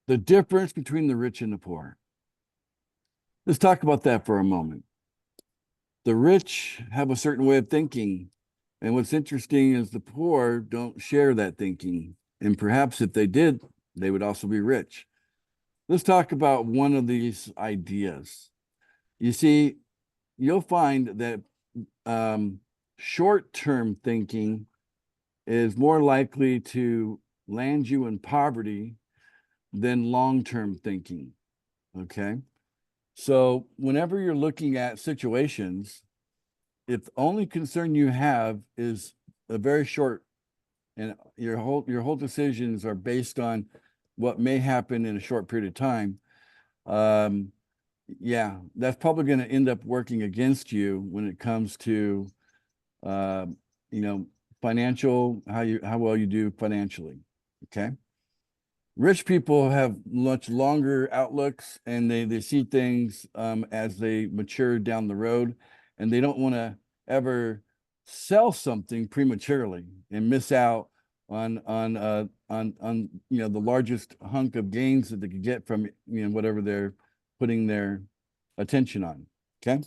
The difference between the rich and the poor. Let's talk about that for a moment. The rich have a certain way of thinking. And what's interesting is the poor don't share that thinking. And perhaps if they did, they would also be rich. Let's talk about one of these ideas. You see, you'll find that short-term thinking is more likely to land you in poverty than long-term thinking. Okay. So whenever you're looking at situations, if the only concern you have is a very short, and your whole decisions are based on what may happen in a short period of time, yeah, that's probably going to end up working against you when it comes to, uh, you know, financial, how well you do financially. Okay. Rich people have much longer outlooks, and they see things as they mature down the road, and they don't want to ever sell something prematurely and miss out on the largest hunk of gains that they could get from whatever they're putting their attention on. Okay.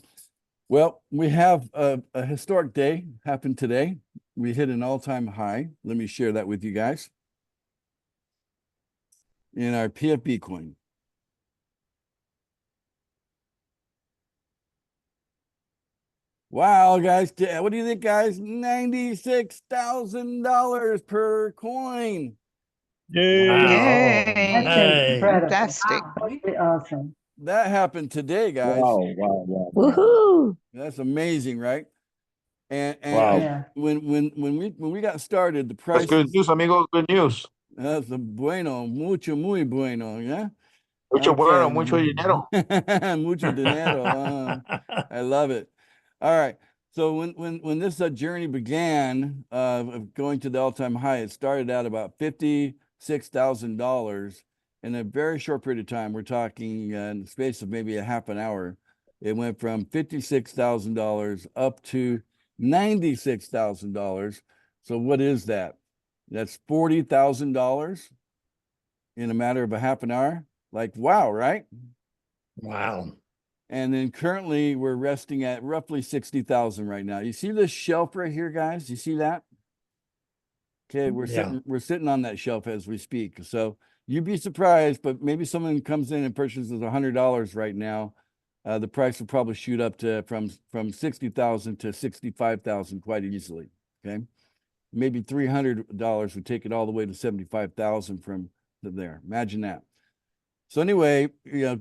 Well, we have a historic day happened today. We hit an all-time high. Let me share that with you guys in our PFB coin. Wow, guys, what do you think, guys? $96,000 per coin. Yay. Wow. Yay. That's Hey. incredible. Fantastic. Absolutely awesome. That happened today, guys. Wow. Woohoo. That's amazing, right? And Wow. Yeah. when we got started, the That's price good news, amigo. Good news. that's bueno, muy bueno, yeah. Mucho bueno, Okay. mucho dinero. Mucho dinero. I love it. All right. So when this journey began of going to the all-time high, it started out about $56,000 in a very short period of time. We're talking in the space of maybe a half an hour. It went from $56,000 up to $96,000. So what is that? That's $40,000 in a matter of a half an hour. Like, wow, right? Wow. And then currently we're resting at roughly 60,000 right now. You see this shelf right here, guys? You see that? Okay, we're sitting on that shelf as we speak. So you'd be surprised, but maybe someone comes in and purchases $100 right now. The price will probably shoot up to from 60,000 to 65,000 quite easily. Okay, maybe $300 would take it all the way to 75,000 from there. Imagine that. So anyway,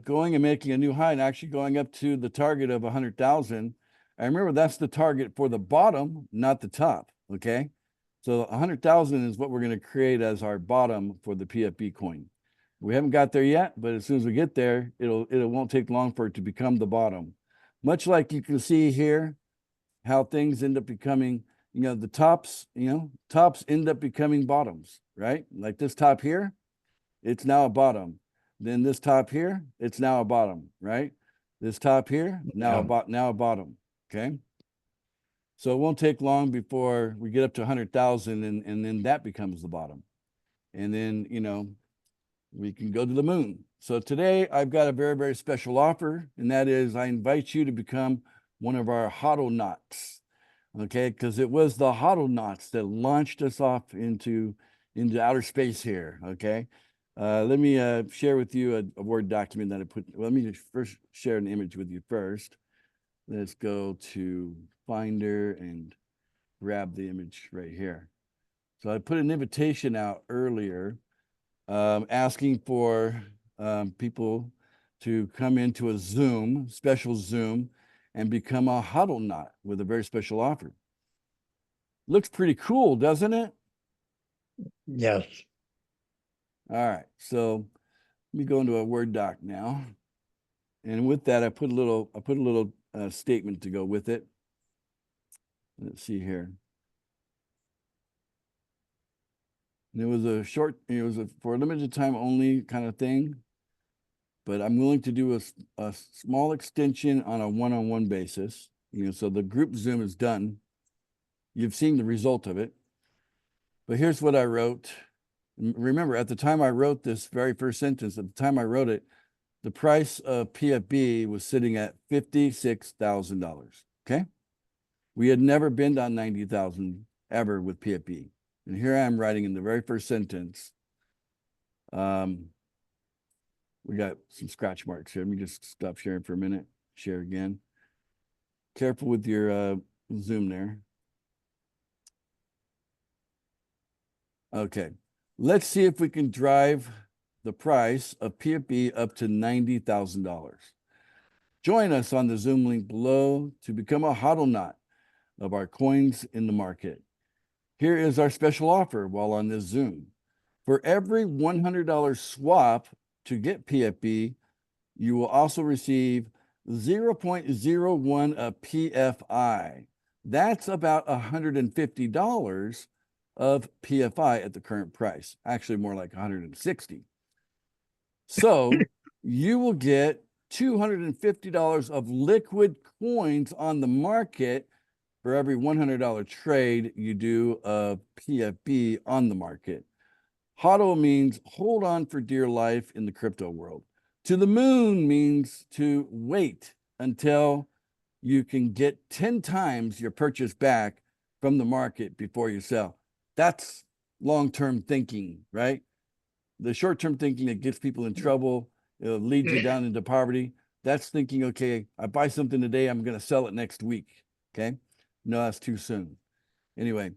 going and making a new high and actually going up to the target of 100,000. I remember that's the target for the bottom, not the top. Okay. So 100,000 is what we're going to create as our bottom for the PFB coin. We haven't got there yet, but as soon as we get there, it won't take long for it to become the bottom. Much like you can see here, how things end up becoming, the tops, tops end up becoming bottoms, right? Like this top here, it's now a bottom. Then this top here, it's now a bottom, right? This top here, now a bottom, okay? So it won't take long before we get up to 100,000 and then that becomes the bottom. And then, we can go to the moon. So today I've got a very, very special offer, and that is I invite you to become one of our HODLNAUTs, okay? Because it was the HODLNAUTs that launched us off into outer space here, okay? Let me share with you a Word document that I put. Well, let me just first share an image with you first. Let's go to Finder and grab the image right here. So I put an invitation out earlier asking for people to come into a Zoom, special Zoom, and become a HODLNAUT with a very special offer. Looks pretty cool, doesn't it? Yes. All right, so let me go into a Word doc now. And with that, I put a little statement to go with it. Let's see here. And it was for a limited time only kind of thing, but I'm willing to do a small extension on a one-on-one basis. So the group Zoom is done. You've seen the result of it. But here's what I wrote. Remember, at the time I wrote this very first sentence, at the time I wrote it, the price of PFB was sitting at $56,000. Okay. We had never been down 90,000 ever with PFB. And here I am writing in the very first sentence. We got some scratch marks here. Let me just stop sharing for a minute. Share again. Careful with your Zoom there. Okay. Let's see if we can drive the price of PFB up to $90,000. Join us on the Zoom link below to become a HODLNAUT of our coins in the market. Here is our special offer while on this Zoom. For every $100 swap to get PFB, you will also receive 0.01 of PFI. That's about $150 of PFI at the current price. Actually, more like 160. So you will get $250 of liquid coins on the market for every $100 trade you do of PFB on the market. HODL means hold on for dear life in the crypto world. To the moon means to wait until you can get 10 times your purchase back from the market before you sell. That's long-term thinking, right? The short-term thinking that gets people in trouble, it'll lead you down into poverty. That's thinking, okay, I buy something today, I'm going to sell it next week. Okay. No, that's too soon. Anyway,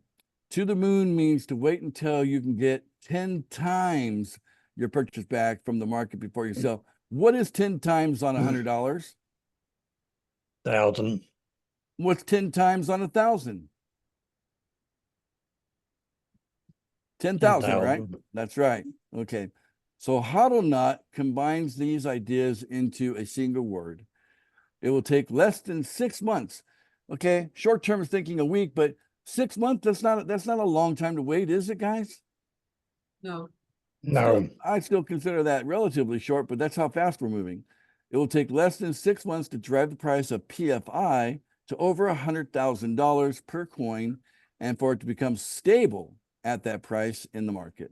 to the moon means to wait until you can get 10 times your purchase back from the market before you sell. What is 10 times on $100? 1,000. What's 10 times on 1,000? 10,000, right? 10,000. That's right. Okay. So HODLNAUT combines these ideas into a single word. It will take less than 6 months. Okay. Short-term is thinking a week, but 6 months, that's not a long time to wait, is it, guys? No. No. I still consider that relatively short, but that's how fast we're moving. It will take less than 6 months to drive the price of PFI to over $100,000 per coin and for it to become stable at that price in the market.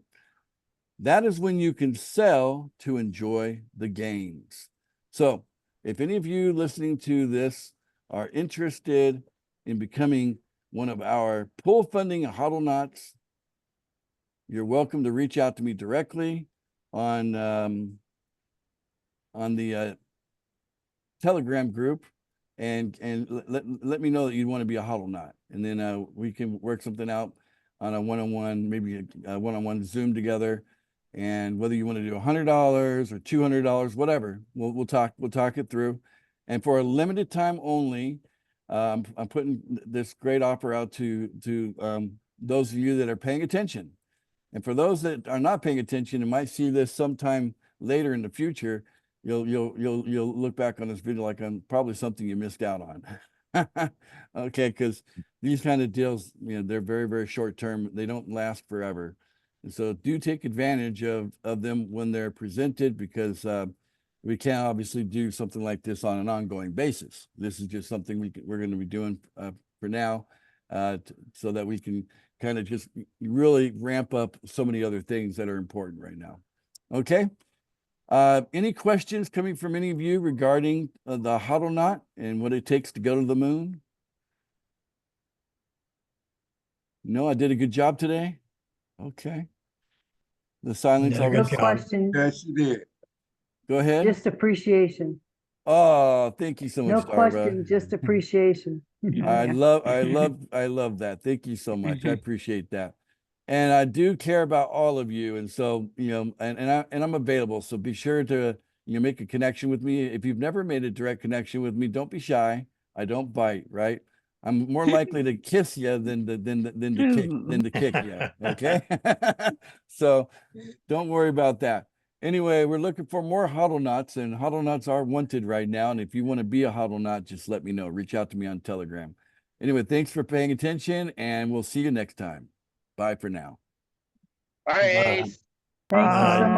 That is when you can sell to enjoy the gains. So if any of you listening to this are interested in becoming one of our pool funding HODLNAUTs, you're welcome to reach out to me directly on the Telegram group and let me know that you want to be a HODLNAUT, and then we can work something out on a one-on-one, maybe a one-on-one Zoom together. And whether you want to do $100 or $200, whatever, we'll talk it through. And for a limited time only, I'm putting this great offer out to those of you that are paying attention. And for those that are not paying attention and might see this sometime later in the future, you'll look back on this video like on probably something you missed out on. Okay, because these kind of deals, they're very, very short term. They don't last forever. And so do take advantage of them when they're presented, because we can't obviously do something like this on an ongoing basis. This is just something we're going to be doing for now, so that we can kind of just really ramp up so many other things that are important right now. Okay. Any questions coming from any of you regarding the HODLNAUT and what it takes to go to the moon? No, I did a good job today. Okay. The silence Yeah, No good job. question, Yes, you did. Go ahead. just appreciation. Oh, thank you so much, No Starva. question, just appreciation. I love that. Thank you so much. I appreciate that. And I do care about all of you. And so, and I'm available. So be sure to, make a connection with me. If you've never made a direct connection with me, don't be shy. I don't bite, right? I'm more likely to kiss you than to kick you. Okay. So don't worry about that. Anyway, we're looking for more HODLNAUTs, and HODLNAUTs are wanted right now. And if you want to be a HODLNAUT, just let me know. Reach out to me on Telegram. Anyway, thanks for paying attention, and we'll see you next time. Bye for now. All right. Thank you so much.